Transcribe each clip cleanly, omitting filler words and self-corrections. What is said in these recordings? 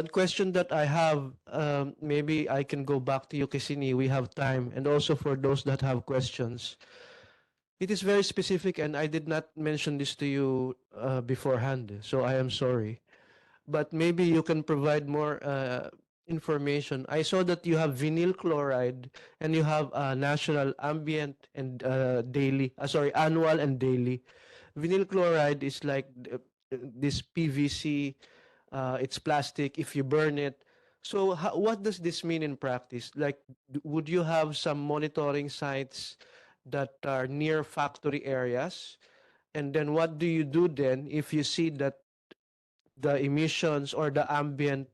One question that I have, maybe I can go back to you, Kisini. We have time, and also for those that have questions. It is very specific, and I did not mention this to you beforehand, so I am sorry. But maybe you can provide more information. I saw that you have vinyl chloride and you have national ambient and daily, sorry, annual and daily. Vinyl chloride is like this PVC, it's plastic if you burn it. So what does this mean in practice? Like, would you have some monitoring sites that are near factory areas? And then what do you do then if you see that the emissions or the ambient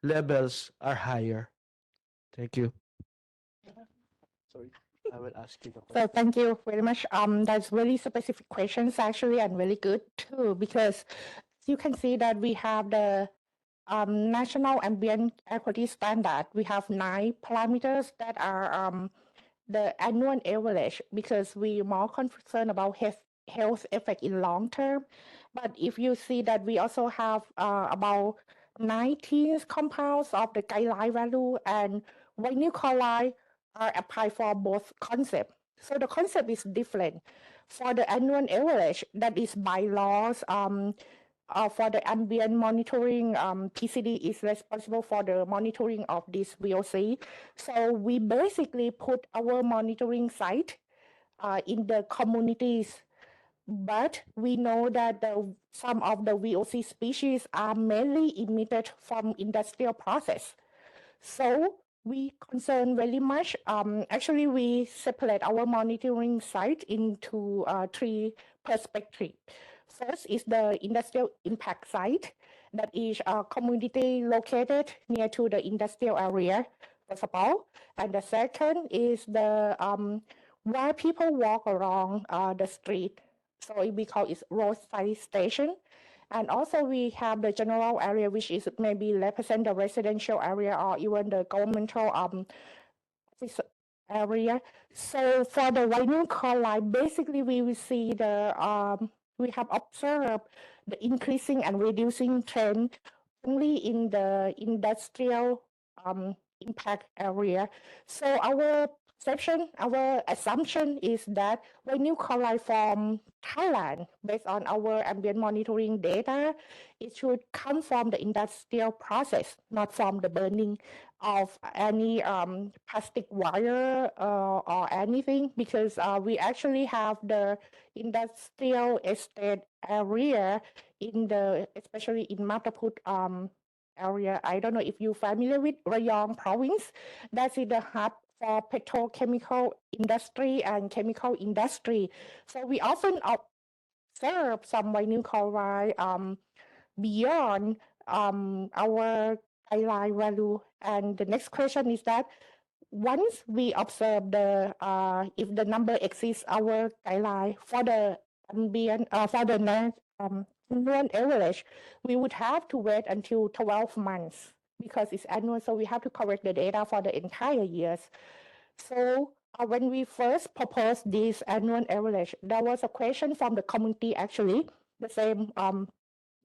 levels are higher? Thank you. Sorry, I will ask you the So question. thank you very much. That's really specific questions actually, and really good too, because you can see that we have the national ambient air quality standard. We have 9 parameters that are the annual average, because we more concerned about health effect in long term. But if you see that we also have about 19 compounds of the guideline value, and vinyl chloride are applied for both concepts. So the concept is different. For the annual average, that is by laws, for the ambient monitoring, PCD is responsible for the monitoring of this VOC. So we basically put our monitoring site in the communities, but we know that some of the VOC species are mainly emitted from industrial process. So we concern very much. Actually, we separate our monitoring site into 3 perspectives. First is the industrial impact site, that is a community located near to the industrial area, first of all. And the second is the where people walk along the street. So we call it roadside station. And also we have the general area, which is maybe represent the residential area or even the governmental office area. So for the vinyl chloride, basically we will see the we have observed the increasing and reducing trend only in the industrial impact area. So our perception, our assumption is that vinyl chloride from Thailand, based on our ambient monitoring data, it should come from the industrial process, not from the burning of any plastic wire or anything, because we actually have the industrial estate area in the, especially in Mataput area. I don't know if you're familiar with Rayong province. That's in the hub for petrochemical industry and chemical industry. So we often observe some vinyl chloride beyond our guideline value. And the next question is that once we observe the if the number exceeds our guideline for the ambient for the annual average, we would have to wait until 12 months because it's annual, so we have to correct the data for the entire years. So when we first proposed this annual average, there was a question from the community actually, the same,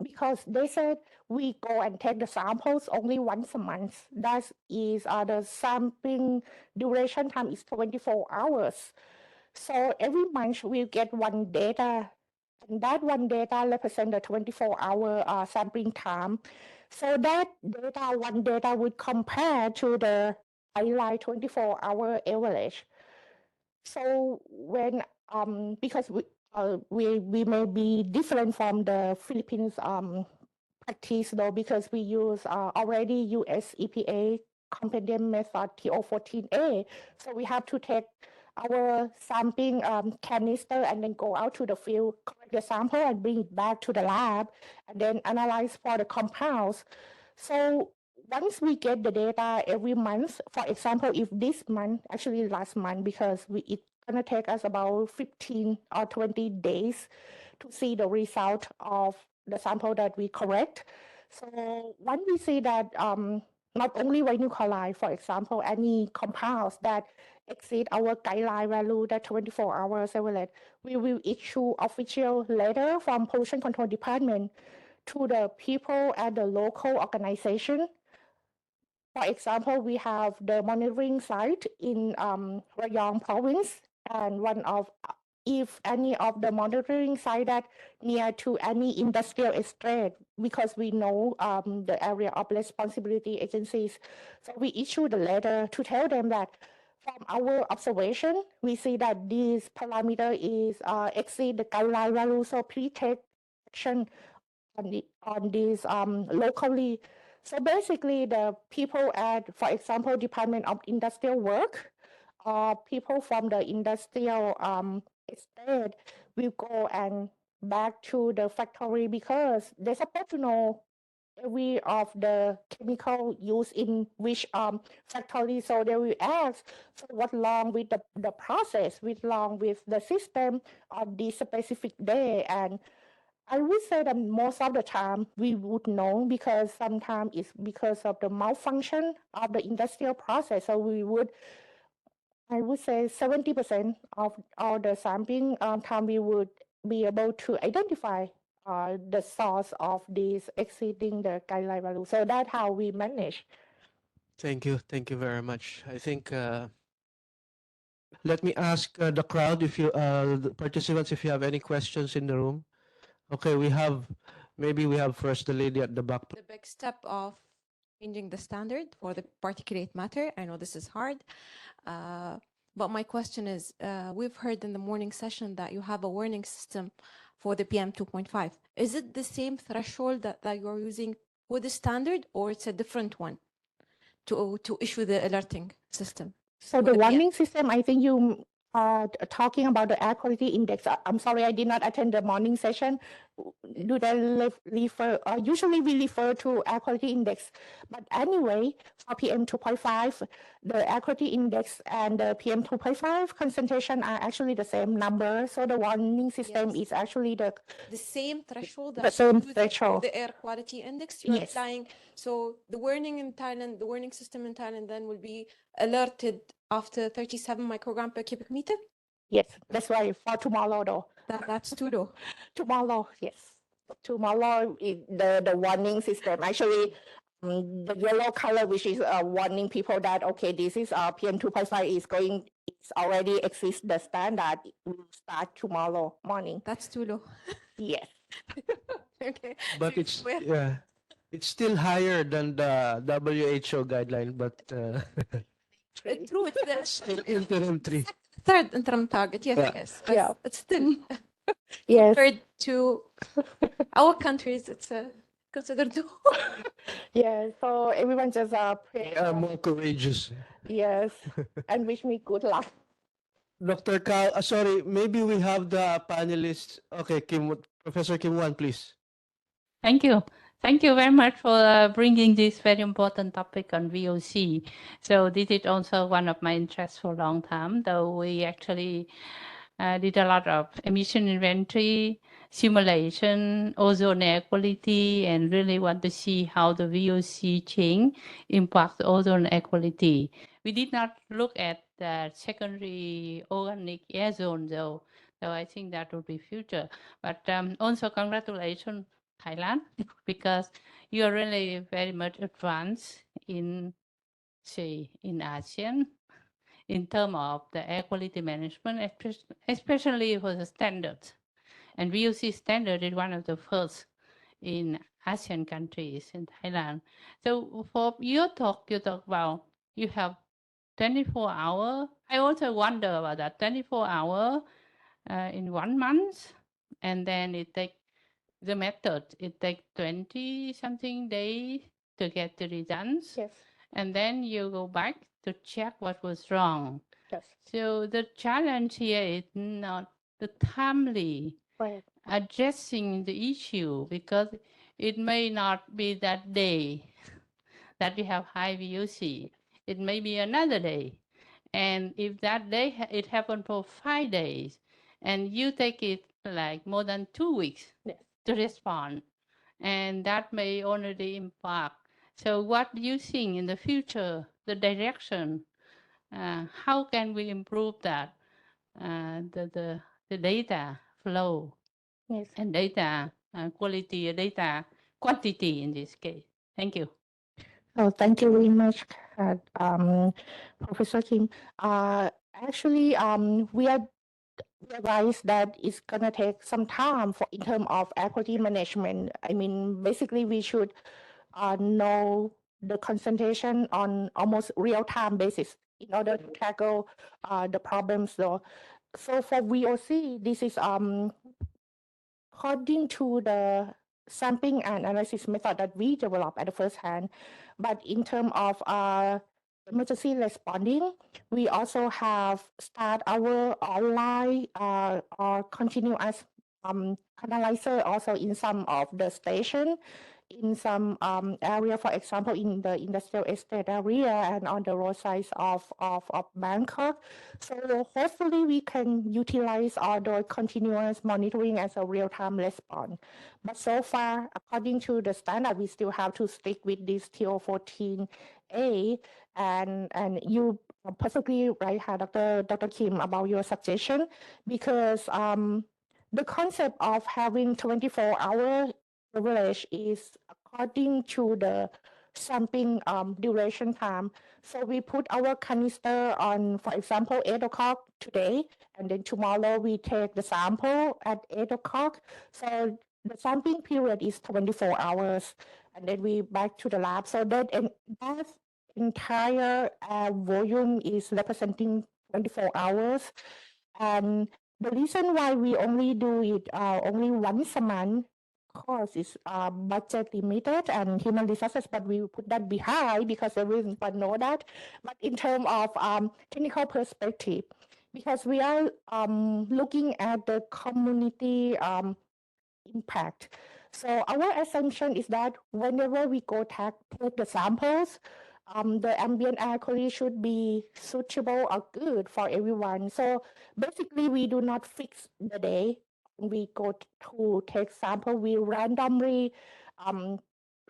because they said we go and take the samples only once a month. That is the sampling duration time is 24 hours. So every month we get one data, and that one data represent the 24-hour sampling time. So that data, one data would compare to the guideline 24-hour average. So when because we may be different from the Philippines practice though, because we use already US EPA compendium method TO14A. So we have to take our sampling canister and then go out to the field, collect the sample and bring it back to the lab and then analyze for the compounds. So once we get the data every month, for example, if this month, actually last month, because it's gonna take us about 15 or 20 days to see the result of the sample that we collect. So when we see that not only vinyl chloride, for example, any compounds that exceed our guideline value, that 24 hours average, we will issue official letter from Pollution Control Department to the people at the local organization. For example, we have the monitoring site in Rayong province, and if any of the monitoring site that near to any industrial estate, because we know the area of responsibility agencies, so we issue the letter to tell them that from our observation, we see that this parameter is exceed the guideline value, so please take action on this locally. So basically, the people at, for example, Department of Industrial Work, people from the industrial estate will go and back to the factory because they're supposed to know every of the chemical used in which factory. So they will ask, so what wrong with the process, what's wrong with the system on this specific day. And I would say that most of the time we would know because sometimes it's because of the malfunction of the industrial process. So I would say 70% of all the sampling time we would be able to identify the source of this exceeding the guideline value. So that's how we manage. Thank you. Thank you very much. I think let me ask the crowd if you the participants if you have any questions in the room. Okay, maybe we have first the lady at the back. The big step of changing the standard for the particulate matter. I know this is hard, but my question is, we've heard in the morning session that you have a warning system for the PM 2.5. Is it the same threshold that you're using for the standard, or it's a different one to issue the alerting system? So for the the PM? warning system, I think you are talking about the air quality index. I'm sorry, I did not attend the morning session. Do they refer? Usually we refer to air quality index, but anyway, for PM 2.5, the air quality index and the PM 2.5 concentration are actually the same number. So the warning system Yes. is actually the same threshold the that same you use for threshold. the air quality index you're Yes. applying. So the warning in Thailand, the warning system in Thailand then will be alerted after 37 microgram per cubic meter. Yes, that's right. For tomorrow, though. That's too low. Tomorrow, yes. Tomorrow, the warning system, actually, the yellow color, which is warning people that, okay, this is PM 2.5 it's already exceeds the standard, it will start tomorrow morning. That's too low. Yes. Okay. But it's still higher than the WHO guideline, but True, it's the still interim 3. third interim target. Yes, Yeah. yes. But Yeah. it's still Yes. compared to our countries, it's considered low. Yeah. So everyone just pray. They are more courageous. Yes. And wish me good luck. Dr. Kao, sorry, maybe we have the panelists. Okay, Professor Kim Wan, please. Thank you. Thank you very much for bringing this very important topic on VOC. So this is also one of my interests for a long time, though we actually did a lot of emission inventory, simulation, ozone air quality, and really want to see how the VOC change impacts ozone air quality. We did not look at the secondary organic air zone though, so I think that will be future. But also congratulations, Thailand, because you are really very much advanced in, say, in ASEAN in terms of the air quality management, especially for the standards. And VOC standard is one of the first in ASEAN countries in Thailand. So for your talk, you talk about you have 24 hours. I also wonder about that 24 hours in 1 month, and then it takes the method. It takes 20 something days to get the results, Yes. and then you go back to check what was wrong. Yes. So the challenge here is not the timely Right. addressing the issue, because it may not be that day that we have high VOC. It may be another day. And if that day it happened for 5 days, and you take it like more than 2 weeks Yes. to respond, and that may already impact. So what do you think in the future, the direction, how can we improve that, the data flow Yes. and data quality data quantity in this case. Thank you. Oh, thank you very much, Professor Kim. Actually, we are realize that it's gonna take some time for in terms of equity management. I mean, basically, we should know the concentration on almost real-time basis in order to tackle the problems. So for VOC, this is according to the sampling and analysis method that we developed at the first hand. But in terms of emergency responding, we also have start our online or continuous analyzer also in some of the station in some area, for example, in the industrial estate area and on the roadside of Bangkok. So hopefully we can utilize all the continuous monitoring as a real-time response. But so far, according to the standard, we still have to stick with this TO14A. And you perfectly right, Dr. Kim, about your suggestion, because the concept of having 24-hour average is according to the sampling duration time. So we put our canister on, for example, 8 o'clock today, and then tomorrow we take the sample at 8 o'clock. So the sampling period is 24 hours, and then we back to the lab. So that entire volume is representing 24 hours. And the reason why we only do it only once a month, of course, is budget limited and human resources, but we put that behind because everyone know that. But in terms of technical perspective, because we are looking at the community impact. So our assumption is that whenever we go take the samples, the ambient air quality should be suitable or good for everyone. So basically, we do not fix the day. We go to take sample, we randomly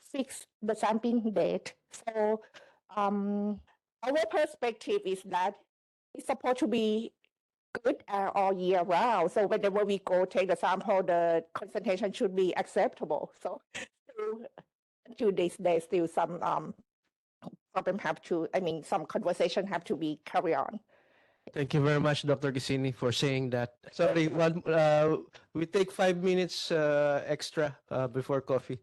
fix the sampling date. So our perspective is that it's supposed to be good all year round. So whenever we go take the sample, the concentration should be acceptable. So to this day, still some problem some conversation have to be carried on. Thank you very much, Dr. Gisini, for saying that. Sorry, we take 5 minutes extra before coffee.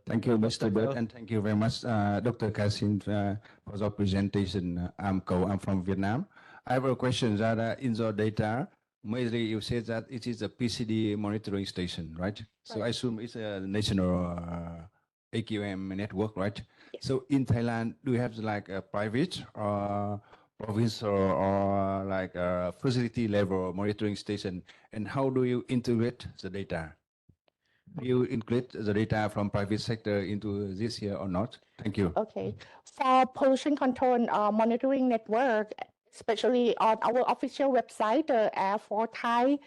Thank you, Mr. Bird, Tao. and thank you very much, Dr. Kasim, for your presentation. I'm from Vietnam. I have a question that in your data, mainly you said that it is a PCD monitoring station, right? So I assume it's a national AQM network, right? Yes. So in Thailand, do you have like a private or province or like a facility level monitoring station? And how do you integrate the data? Do you include the data from private sector into this here or not? Thank you. Okay. For pollution control monitoring network, especially on our official website, the Air for Thai,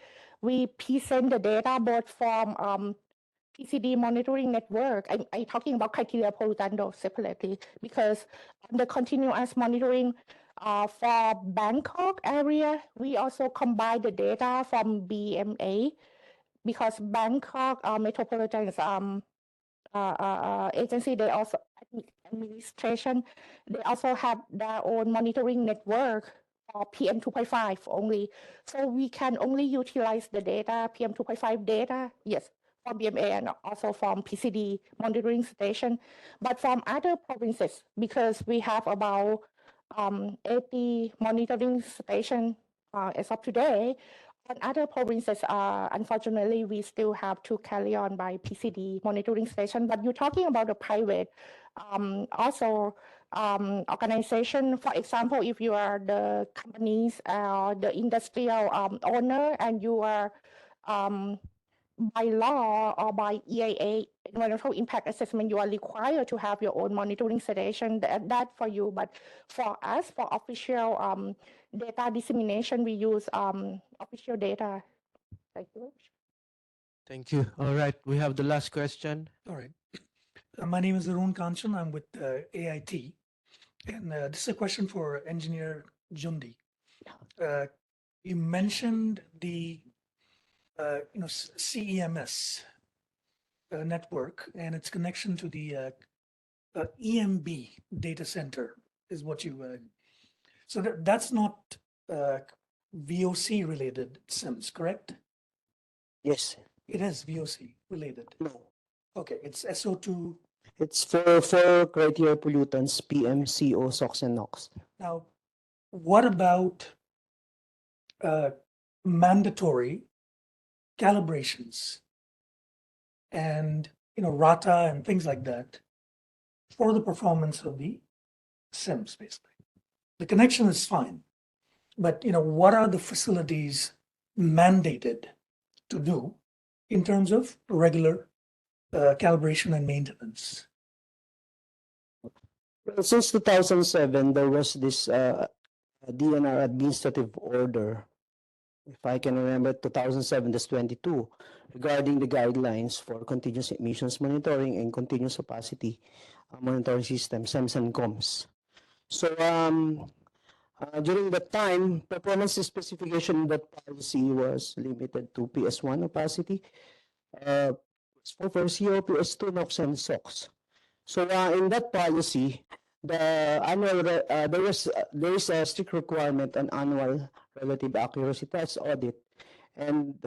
we present the data both from PCD monitoring network. I'm talking about criteria pollutant separately because the continuous monitoring for Bangkok area, we also combine the data from BMA because Bangkok metropolitan agency, they also administration, they also have their own monitoring network for PM 2.5 only. So we can only utilize the data, PM 2.5 data, yes, from BMA and also from PCD monitoring station. But from other provinces, because we have about 80 monitoring station as of today, and other provinces, unfortunately, we still have to carry on by PCD monitoring station. But you're talking about the private, also organization. For example, if you are the companies, the industrial owner, and you are by law or by EIA, environmental impact assessment, you are required to have your own monitoring station. That for you. But for us, for official data dissemination, we use official data. Thank you. Thank you. All right, we have the last question. All right. My name is Arun Kanchan. I'm with AIT. And this is a question for Engineer Jundi. You mentioned the CEMS. network and its connection to the EMB data center is what you. So that's not VOC related SIMs, correct? Yes. It is VOC related. No. Okay, it's SO2. It's for criteria pollutants, PM, CO, SOx, and NOx. Now, what about mandatory calibrations and RATA and things like that for the performance of the SIMs, basically? The connection is fine, but what are the facilities mandated to do in terms of regular calibration and maintenance? Well, since 2007, there was this DNR administrative order, if I can remember, 2007, that's 22, regarding the guidelines for continuous emissions monitoring and continuous opacity monitoring system, SEMS and COMS. So during that time, performance specification in that policy was limited to PS1 opacity, for CO, PS2, NOx, and SOx. So in that policy, the annual there is a strict requirement on annual relative accuracy test audit, and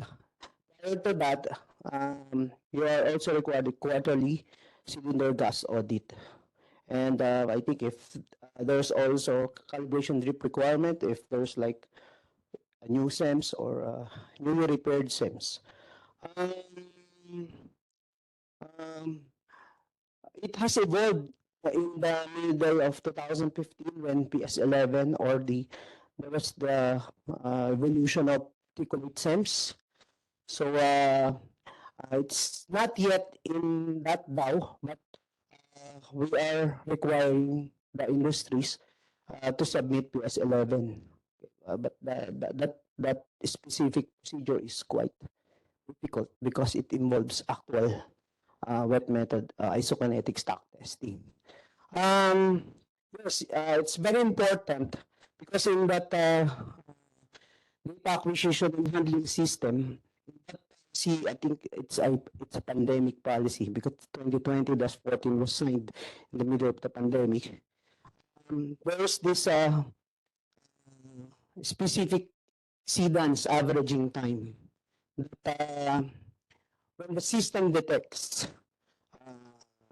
prior to that, you are also required a quarterly cylinder gas audit. And I think if there's also calibration drip requirement, if there's like a new SEMS or newly repaired SEMS. It has evolved in the middle of 2015 when PS11 or there was the evolution of articulate SEMS. So it's not yet in that DAO, but we are requiring the industries to submit PS11. But that specific procedure is quite difficult because it involves actual wet method isokinetic stock testing. Yes, it's very important because in that data acquisition and handling system, I think it's a pandemic policy because 2020-14 was signed in the middle of the pandemic. There is this specific exceedance averaging time that when the system detects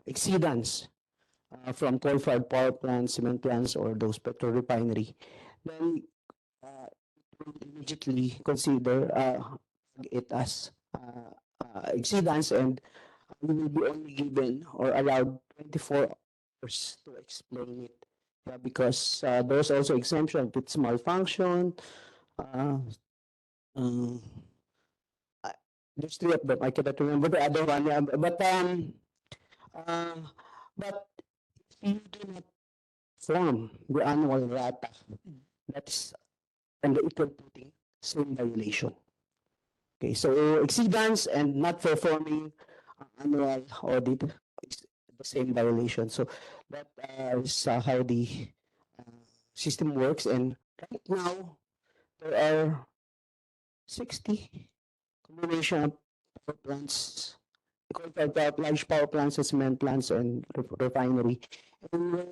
exceedance from coal-fired power plants, cement plants, or those petrol refinery, then it will immediately consider it as exceedance, and we will be only given or allowed 24 hours to explain it. Because there's also exemption if it's malfunction. There's three of them. I cannot remember the other one. But if you do not form the annual RATA, that's and the equal footing, same violation. Okay, so exceedance and not performing annual audit is the same violation. So that is how the system works. And right now, there are 60 combination of power plants, large power plants, cement plants, and refinery. And we're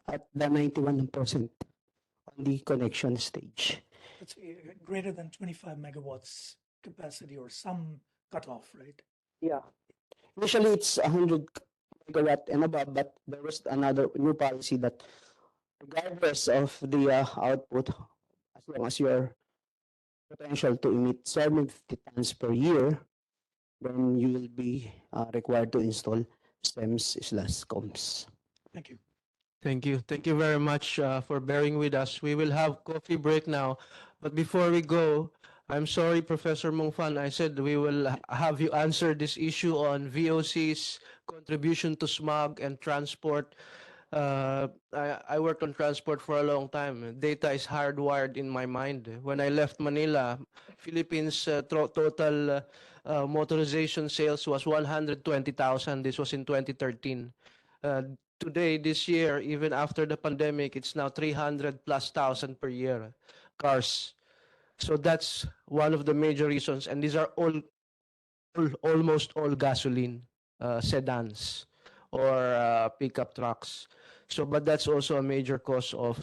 at the 91% on the connection stage. It's greater than 25 megawatts capacity or some cutoff, right? Yeah. Initially, it's 100 megawatt and above, but there was another new policy that regardless of the output, as long as your potential to emit 750 tons per year, then you will be required to install SEMS/COMS. Thank you. Thank you. Thank you very much for bearing with us. We will have coffee break now. But before we go, I'm sorry, Professor Mongfan, I said we will have you answer this issue on VOC's contribution to smog and transport. I worked on transport for a long time. Data is hardwired in my mind. When I left Manila, Philippines total motorization sales was 120,000. This was in 2013. Today, this year, even after the pandemic, it's now 300 plus thousand per year cars. So that's one of the major reasons. And these are almost all gasoline. sedans or pickup trucks. So, but that's also a major cause of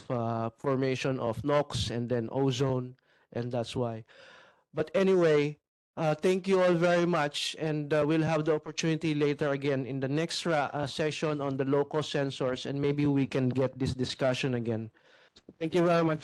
formation of NOx and then ozone, and that's why. But anyway, thank you all very much, and we'll have the opportunity later again in the next session on the local sensors, and maybe we can get this discussion again. Thank you very much.